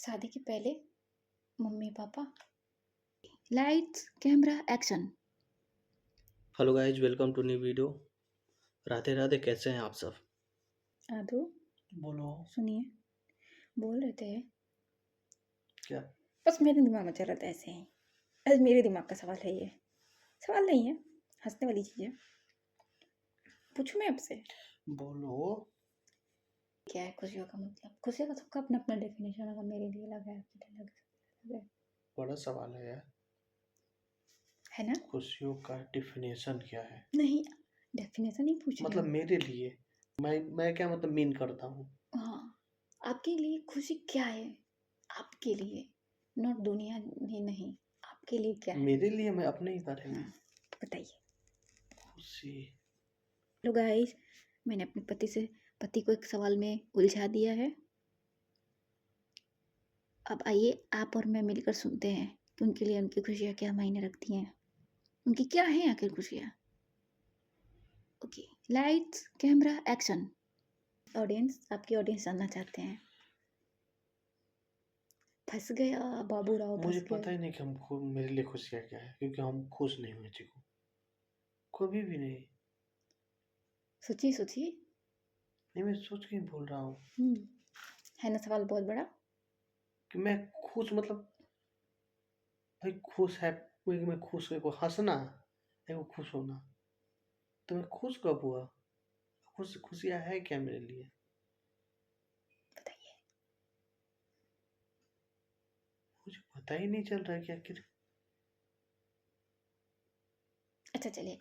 शादी के पहले मम्मी पापा। Lights camera action. Hello guys, welcome to new video. Radhe Radhe, कैसे हैं आप सब? आदू बोलो। सुनिए, बोल रहे थे क्या? बस मेरे दिमाग में चल रहा था ऐसे ही। आज मेरे दिमाग का सवाल है ये। सवाल नहीं है, हंसने वाली चीज़ है। पूछूं मैं आपसे, बोलो। क्या है खुशियों का मतलब? खुशियों का सबका अपना अपना डेफिनेशन होगा। मेरे लिए अलग है, आपके लिए अलग है, बड़ा सवाल है यार। है ना? खुशियों का डिफिनेशन क्या है? नहीं, डेफिनेशन ही पूछ रही मतलब हूँ। मेरे लिए मैं क्या मतलब मीन करता हूँ? हाँ, आपके लिए खुशी क्या है? आपके लिए, नॉट दुनिया ही नहीं, आपके लिए क्या है? मेरे लिए मैं अपने ही बारे में। बताइए। खुशी। हेलो गाइस, मैंने अपने पति को एक सवाल में उलझा दिया है। अब आइए आप और मैं मिलकर सुनते हैं कि उनके लिए उनकी खुशियाँ क्या मायने रखती हैं। उनकी क्या है आखिर खुशियाँ? Okay, lights camera action. Audience, आपकी ऑडियंस जानना चाहते हैं। फंस गया बाबू राव, मुझे फंस पता गया। ही नहीं कि मेरे लिए खुशियाँ क्या है, क्योंकि हम खुश नहीं हुए चिकू, कभी भी नहीं। सोचिए सोचिए। नहीं, मैं सोच के ही बोल रहा हूँ है ना सवाल बहुत बड़ा। कि मैं खुश मतलब भाई खुश है। मैं खुश है को हंसना है, वो खुश होना। तो मैं खुश कब हुआ? खुशियाँ है क्या मेरे लिए? बताइए। मुझे पता ही नहीं चल रहा है कि आखिर। अच्छा चलिए,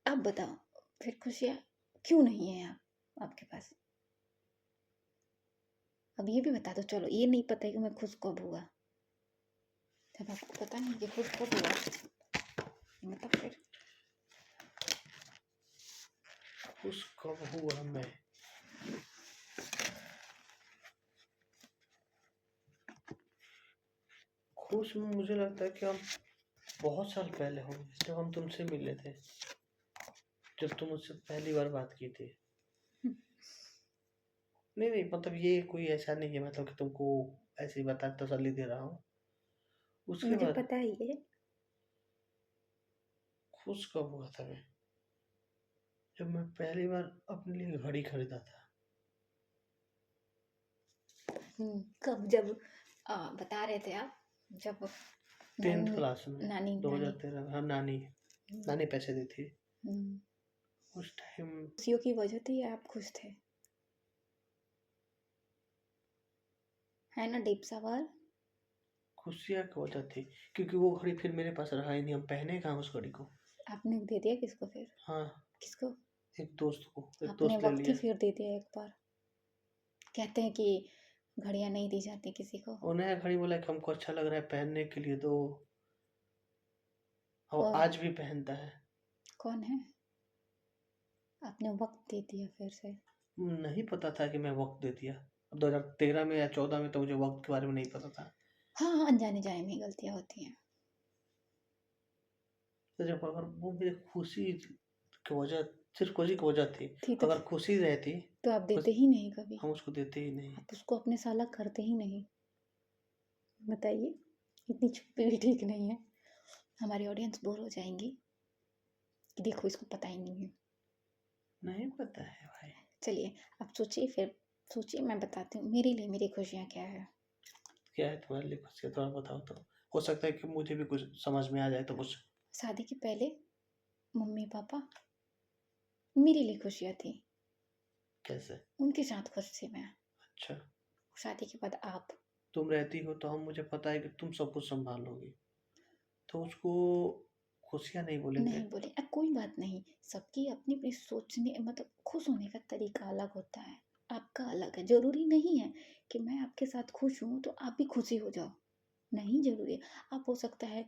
आप बताओ फिर खुशियाँ क्यों नहीं है आपके पास? अब ये भी बता दो। चलो, ये नहीं पता है कि मैं खुश कब हुआ। जब आपको पता नहीं कि खुश कब हुआ, मतलब फिर खुश कब हुआ मैं? खुश में मुझे लगता है कि हम बहुत साल पहले होंगे, जब हम तुमसे मिले थे, जब तुम मुझसे पहली बार बात की थी। नहीं नहीं, मतलब ये कोई ऐसा नहीं है मतलब कि तुमको ऐसे ही बता तसल्ली दे रहा हूँ। उसके मुझे बाद पता ही है। खुश कब हुआ था मैं? जब मैं पहली बार अपने लिए घड़ी खरीदा था। कब? जब बता रहे थे आप, जब 10th नानी क्लास में। नानी नानी 2013 हाँ, नानी हम्म, नानी पैसे दी थी हम्म, उस टाइम। खुशियों की वजह थी या आप खुश थे? है ना डीप सवाल। खुशियाँ की वजह थी, क्योंकि वो घड़ी फिर मेरे पास रहा ही नहीं, हम पहने कहाँ उस घड़ी को। आपने दे दिया किसको फिर? हाँ, किसको? एक आपने दोस्त ले वक्त ही लिया। फिर दे दिया एक बार। कहते हैं कि घड़ियां नहीं दी जाती किसी को। और नया घड़ी बोला कि हमको अच्छा लग रहा है पहनने के लिए, तो और और आज भी पहनता है। कौन है? आपने वक्त दे दिया फिर से। नहीं पता था कि मैं वक्त दे दिया। अब 2013 में या 14 में तो मुझे वक्त के बारे में नहीं पता था। हाँ हाँ, अनजाने जाने में गलतियां होती हैं। तो जब अगर वो मेरी खुशी की वजह, सिर्फ खुशी की वजह थी, थी अगर खुशी रहती तो आप खुश, देते ही नहीं कभी। हम उसको देते ही नहीं। आप उसको अपने साला करते ही नहीं। बताइए, इतनी चुप्पी भी ठीक नहीं है। हमारी ऑडियंस बोर हो जाएंगी कि देखो इसको पता ही नहीं है। नहीं पता है भाई। चलिए, आप सोचिए फिर। सोचिए, मैं बताती हूँ मेरे लिए मेरी खुशियाँ क्या है। क्या है तुम्हारे लिए खुशियाँ, थोड़ा बताओ तो। हो सकता है कि मुझे भी कुछ समझ में आ जाए तो कुछ। शादी के पहले मम्मी पापा मेरे लिए खुशियाँ थी। कैसे? उनके साथ खुश थी मैं। अच्छा। शादी के बाद आप। तुम रहती हो तो हम, मुझे पता है कि तुम सब कुछ संभालोगी, तो उसको खुशियाँ नहीं बोलेंगे। नहीं बोले कोई बात नहीं। सबकी अपनी अपनी सोचने मतलब खुश होने का तरीका अलग होता है। आपका अलग है। जरूरी नहीं है कि मैं आपके साथ खुश हूँ तो आप भी खुशी हो जाओ। नहीं जरूरी है। आप हो सकता है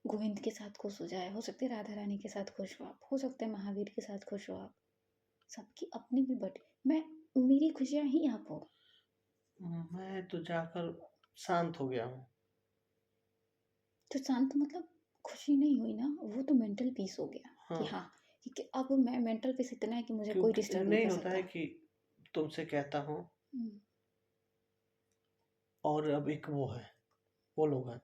गोविंद के साथ खुश हो जाए, हो सकता है राधा रानी के साथ खुश हो आप, हो सकता है महावीर के साथ खुश हो आप। सबकी अपनी भी बट मैं, मेरी खुशियाँ ही आप हो। मैं तो जाकर शांत हो गया हूँ। तो शांत मतलब खुशी नहीं हुई ना, वो तो मेंटल पीस हो गया कि हाँ, हाँ, क्योंकि अब मैं मेंटल पीस इतना है कि मुझे कोई क्योंकि डिस्टर्ब नहीं नहीं कर होता है सकता। कि तुमसे कहता हूँ हम्म, और अब एक वो लोग हैं,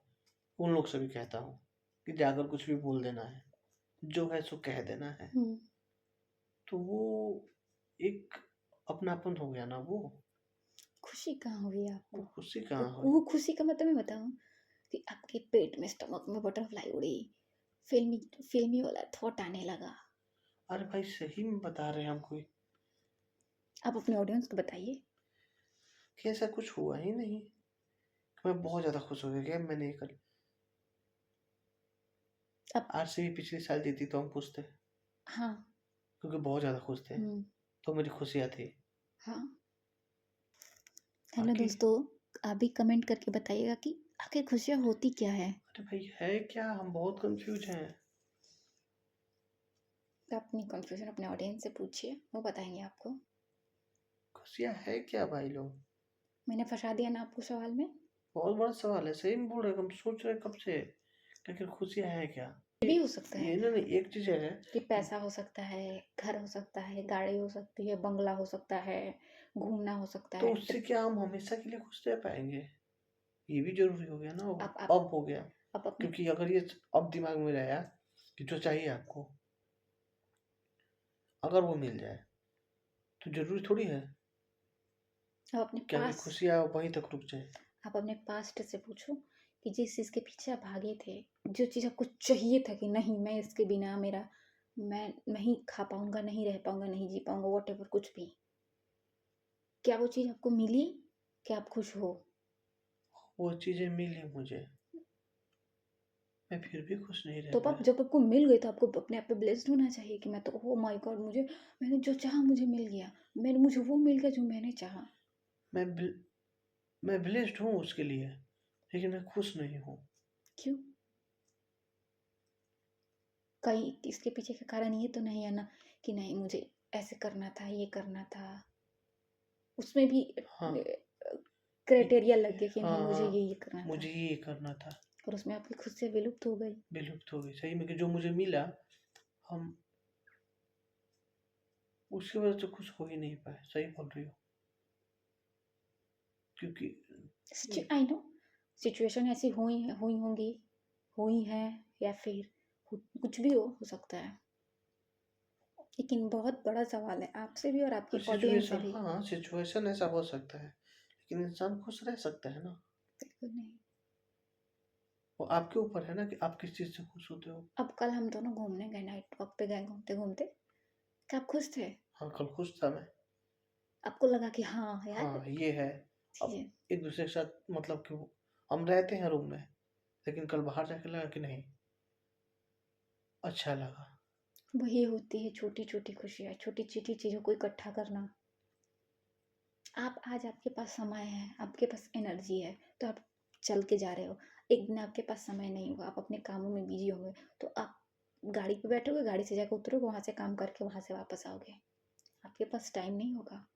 उन लोग से भी कहता हूँ कि जाकर कुछ भी बोल देना है, जो है सो कह देना है। तो वो एक अपनापन हो गया ना वो। खुशी कहाँ हुई वो आपको? खुशी वो कहाँ हुई? वो खुशी का मतलब मैं बताऊँ कि आपके पेट में, स्टमक में बटरफ्लाई उड़ी, फ़िल्मी फ़िल्मी वाला थॉट आने लगा। अरे भाई सही में बता रहे हैं हम कोई आप अपने ऑडियंस को बताइए। कि ऐसा कुछ हुआ ही नहीं। मैं बहुत ज़्यादा खुश हो गया। मैंने ये कल अब आरसीबी पिछले साल जीती तो हम खुश थे, हाँ, क्योंकि बहुत ज़्यादा खुश थे। हुँ, तो मेरी खुशियाँ थी। हाँ। हेलो बाकी दोस्तों, आप भी कमेंट करके बताइएगा कि आखिर खुशियाँ होती क्या है? अरे भाई है क्या, हम बहुत कंफ्यूज हैं। तो अपनी कन्फ्यूज़न अपने ऑडियंस से पूछिए, वो बताएँगे आपको। खुशियाँ है क्या भाई लोग? मैंने फँसा दिया ना आपको सवाल में? बहुत बड़ा सवाल है, सही में बोल रहे हैं, हम सोच रहे हैं कब से कि आखिर खुशियाँ है क्या। ये भी हो सकता है ये ना नहीं, एक चीज़ है कि कि पैसा हो सकता है, घर हो सकता है, गाड़ी हो सकती है, बंगला हो सकता है, घूमना हो सकता तो है, उससे क्या हम हमेशा के लिए खुश रह पाएंगे? ये भी जरूरी हो गया ना। आप अब हो गया, आप अपने क्योंकि अगर ये अब दिमाग में रहा कि जो चाहिए आपको अगर वो मिल जाए तो जरूरी थोड़ी है आप अपने कि आपकी पास खुशियाँ वहीं तक रुक जाए। आप अपने पास्ट से पूछो कि जिस चीज़ के पीछे आप भागे थे, जो चीज़ आपको चाहिए था कि नहीं, मैं इसके बिना मेरा, मैं नहीं खा पाऊँगा, नहीं रह पाऊँगा, नहीं जी पाऊँगा, व्हाटएवर कुछ भी। क्या वो चीज़ आपको मिली? क्या आप खुश हो? वो चीज़ें मिली मुझे, मैं फिर भी खुश नहीं रह तो अब आप पाया। जब आपको मिल गई तो आपको अपने आप पे ब्लेस्ड होना चाहिए कि मैं तो, ओह माय गॉड, मैंने जो चाहा मुझे मिल गया। मुझे वो मिल गया जो मैंने चाहा। मैं ब्ल- मैं ब्लेस्ड हूँ उसके लिए, लेकिन मैं खुश नहीं हूँ। क्यों? कहीं इसके पीछे का कारण ये तो नहीं है ना कि नहीं मुझे ऐसे करना था, ये करना था। उसमें भी हाँ ये- क्राइटेरिया लग गया कि नहीं मुझे हाँ, ये करना था, मुझे ये करना था। और उसमें आपकी खुद से विलुप्त हो गई। विलुप्त हो गई सही में, कि जो मुझे मिला हम उसकी वजह से खुश हो ही नहीं पाए। सही बोल रही हो, क्योंकि आई नो सिचुएशन ऐसी हुई होंगी, हुई है, या फिर कुछ भी हो सकता है। लेकिन बहुत बड़ा सवाल है आपसे भी और आपकी ऑडियंस से सिचुएशन, भी। हाँ सिचुएशन ऐसा हो सकता है, लेकिन इंसान खुश रह सकता है ना। बिल्कुल नहीं। वो आपके ऊपर है ना कि आप किस चीज़ से खुश होते हो। अब कल हम दोनों घूमने गए, नाइट वॉक पे गए, घूमते घूमते, क्या आप खुश थे? हाँ कल खुश था मैं। आपको लगा कि हाँ यार, हाँ ये है। अब चीजें एक दूसरे के साथ मतलब कि हम रहते हैं रूम में, लेकिन कल बाहर जाके लगा कि नहीं, अच्छा लगा। वही होती है, छोटी छोटी खुशियाँ, छोटी छोटी चीज़ों को इकट्ठा करना। आप आज, आपके पास समय है, आपके पास एनर्जी है, तो आप चल के जा रहे हो। एक दिन आपके पास समय नहीं होगा, आप अपने कामों में बिजी होंगे, तो आप गाड़ी पे बैठोगे, गाड़ी से जाकर उतरोगे, वहाँ से काम करके वहाँ से वापस आओगे। आपके पास टाइम नहीं होगा।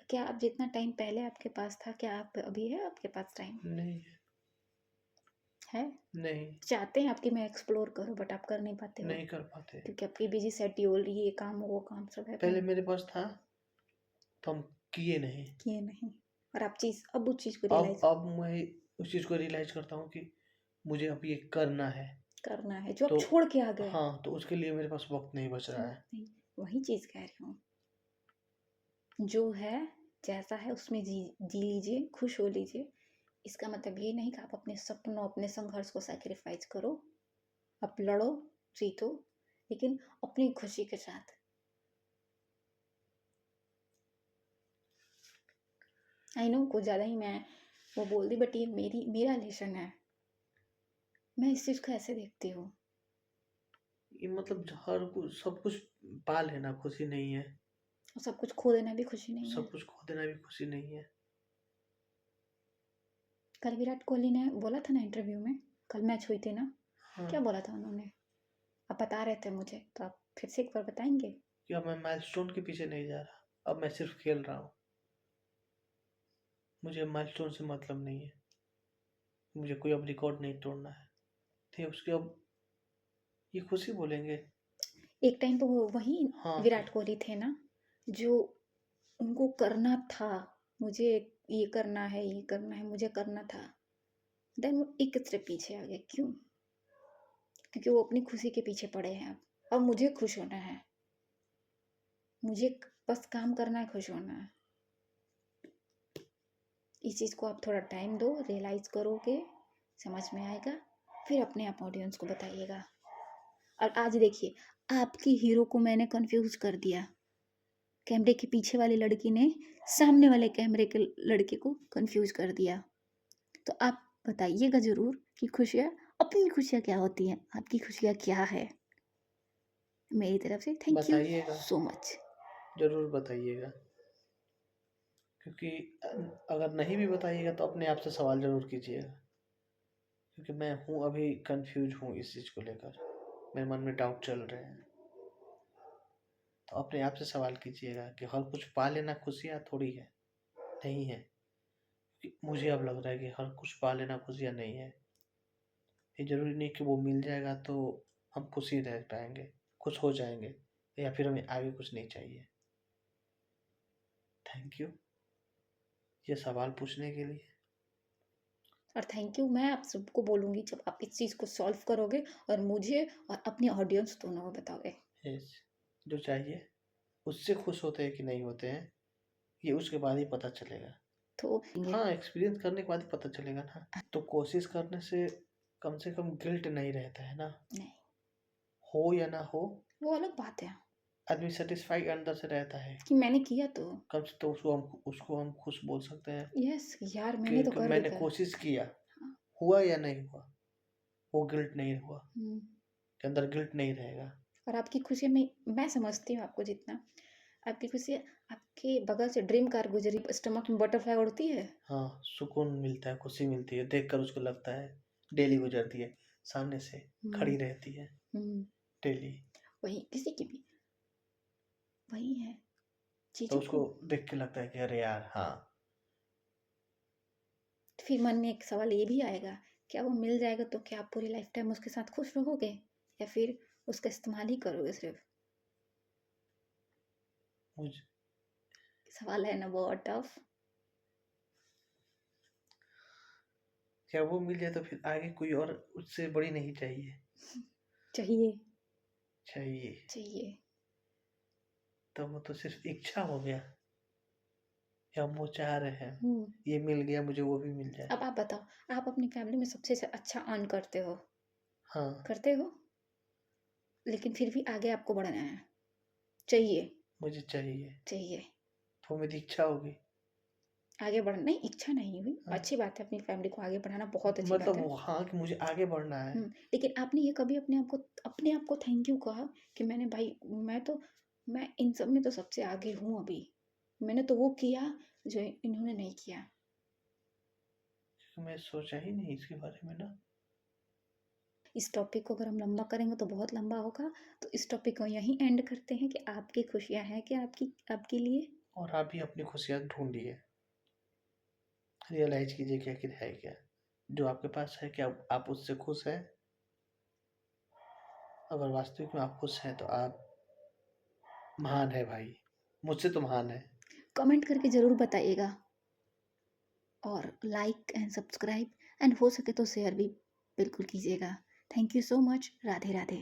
क्या आप जितना टाइम पहले आपके पास था, क्या आप अभी है आपके पास टाइम? नहीं है? नहीं चाहते हैं आपकी मैं एक्सप्लोर करूँ, बट आप कर नहीं पाते हो नहीं कर पाते। क्योंकि आपकी बिजी शेड्यूल, ये काम वो काम सब है, पहले मेरे पास था तो हम किए नहीं। किए नहीं। और आप अब उस चीज़ को अब रियलाइज अब मैं उस चीज़ को रियलाइज करता हूँ कि मुझे अब ये करना है। करना है जो आप तो छोड़ के आ गए। हाँ, तो उसके लिए मेरे पास वक्त नहीं बच रहा है। नहीं, वही चीज़ कह रही हूँ। जो है, जैसा है उसमें जी लीजिए, खुश हो लीजिए। इसका मतलब ये नहीं कि आप अपने सपनों, अपने संघर्ष को सैक्रिफाइस करो। आप लड़ो, जीतो, लेकिन अपनी खुशी के साथ। आई नो कुछ ज़्यादा ही मैं वो बोल दी, बट ये मेरा लेसन है। मैं इस चीज़ को ऐसे देखती हूँ। ये मतलब हर कुछ सब कुछ पा लेना खुशी नहीं है, और सब कुछ खो देना भी खुशी नहीं है। सब कुछ खो देना भी खुशी नहीं है। कल विराट कोहली ने बोला था ना इंटरव्यू में, कल मैच हुई थी ना, हाँ, क्या बोला था उन्होंने? आप बता रहे थे मुझे, तो आप फिर से एक बार बताएंगे? कि अब मैं माइलस्टोन के पीछे नहीं जा रहा, अब मैं सिर्फ खेल रहा हूँ। मुझे माइलस्टोन से मतलब नहीं है, मुझे कोई अब रिकॉर्ड नहीं तोड़ना है। थे उसके अब ये खुशी बोलेंगे। एक टाइम तो वो वही हाँ विराट कोहली थे ना, जो उनको करना था, मुझे ये करना है, ये करना है, मुझे करना था। देन वो एक स्टेप पीछे आ गए। क्यों? क्योंकि वो अपनी खुशी के पीछे पड़े हैं अब। अब मुझे खुश होना है। मुझे बस काम करना है, खुश होना है। इस चीज़ को आप थोड़ा टाइम दो, रियलाइज़ करोगे, समझ में आएगा, फिर अपने आप ऑडियंस को बताइएगा। और आज देखिए, आपकी हीरो को मैंने कंफ्यूज कर दिया। कैमरे के पीछे वाली लड़की ने सामने वाले कैमरे के लड़के को कंफ्यूज कर दिया। तो आप बताइएगा ज़रूर कि खुशियाँ, अपनी खुशियाँ क्या होती हैं, आपकी खुशियाँ क्या है। मेरी तरफ से थैंक यू बताइएगा, सो मच। ज़रूर बताइएगा, क्योंकि अगर नहीं भी बताइएगा तो अपने आप से सवाल ज़रूर कीजिएगा, क्योंकि मैं हूँ अभी कंफ्यूज हूँ इस चीज़ को लेकर, मेरे मन में डाउट चल रहे हैं। तो अपने आप से सवाल कीजिएगा कि हर कुछ पा लेना खुशियाँ थोड़ी है, नहीं है। कि मुझे अब लग रहा है कि हर कुछ पा लेना खुशियाँ नहीं है। ये ज़रूरी नहीं कि वो मिल जाएगा तो हम खुश ही रह पाएंगे, खुश हो जाएंगे, या फिर हमें आगे कुछ नहीं चाहिए। थैंक यू ये सवाल पूछने के लिए। और थैंक यू मैं आप सबको बोलूँगी जब आप इस चीज़ को सॉल्व करोगे और मुझे और अपने ऑडियंस दोनों को बताओगे। यस, जो चाहिए उससे खुश होते हैं कि नहीं होते हैं, ये उसके बाद ही पता चलेगा। तो हाँ, एक्सपीरियंस करने के बाद ही पता चलेगा ना। तो कोशिश करने से कम गिल्ट नहीं रहता है ना, नहीं, हो या ना हो, वो अलग बात है आदमी सेटिस्फाइड अंदर से रहता है। कि मैंने किया तो। कम से तो उसको हम खुश बोल सकते हैं यस यार, मैंने तो कि कर मैंने दिखा। कोशिश किया, हाँ। हुआ या नहीं हुआ, वो गिल्ट नहीं हुआ, हम्म। के अंदर गिल्ट नहीं रहेगा। और आपकी खुशी में मैं समझती हूँ आपको जितना, आपकी खुशी, आपके बगल से ड्रीम कार गुजरी, स्टमक में बटरफ्लाई उड़ती है। हाँ, सुकून मिलता है, खुशी मिलती है, देखकर उसको लगता है डेली गुजरती है, सामने से हम्म। खड़ी रहती है हम्म। डेली, वही किसी की भी वही है तो चीज़ों उसको को। देख के लगता है कि अरे यार हाँ। फिर मन में एक सवाल ये भी आएगा, क्या वो मिल जाएगा तो क्या आप पूरी लाइफ टाइम उसके साथ खुश रहोगे, या फिर उसका इस्तेमाल ही करोगे सिर्फ। मुझे सवाल है ना बहुत टफ। क्या वो मिल जाए तो फिर आगे कोई और उससे बड़ी नहीं चाहिए। चाहिए। चाहिए चाहिए। तो वो तो सिर्फ इच्छा हो गया, या हम वो चाह रहे हैं हम्म। ये मिल गया मुझे, वो भी मिल जाए। अब आप बताओ, आप अपनी फैमिली में सबसे अच्छा अर्न करते हो, हाँ, करते हो, लेकिन फिर भी आगे आपको बढ़ना है, चाहिए। मुझे चाहिए चाहिए। तो मेरी इच्छा होगी। आगे बढ़ना नहीं, इच्छा नहीं हुई, हाँ, अच्छी बात है, अपनी फैमिली को आगे बढ़ाना बहुत अच्छी बात मतलब है। वो हाँ कि मुझे आगे बढ़ना है। लेकिन आपने ये कभी अपने आप को थैंक यू कहा कि मैंने भाई, मैं इन सब में तो सबसे आगे हूँ अभी, मैंने तो वो किया जो इन्होंने नहीं किया। मैं सोचा ही नहीं इसके बारे में ना। इस टॉपिक को अगर हम लंबा करेंगे तो बहुत लंबा होगा, तो इस टॉपिक को यहीं एंड करते हैं कि आपकी खुशियाँ हैं क्या आपकी आपके लिए। और आप भी अपनी खुशियाँ ढूंढिए, रियलाइज कीजिए कि आखिर है क्या जो आपके पास है, क्या आप उससे खुश हैं। अगर वास्तविक में आप खुश हैं तो आप महान है भाई, मुझसे तो महान है। कमेंट करके ज़रूर बताइएगा, और लाइक एंड सब्सक्राइब, एंड हो सके तो शेयर भी बिल्कुल कीजिएगा। Thank you so much. Radhe Radhe.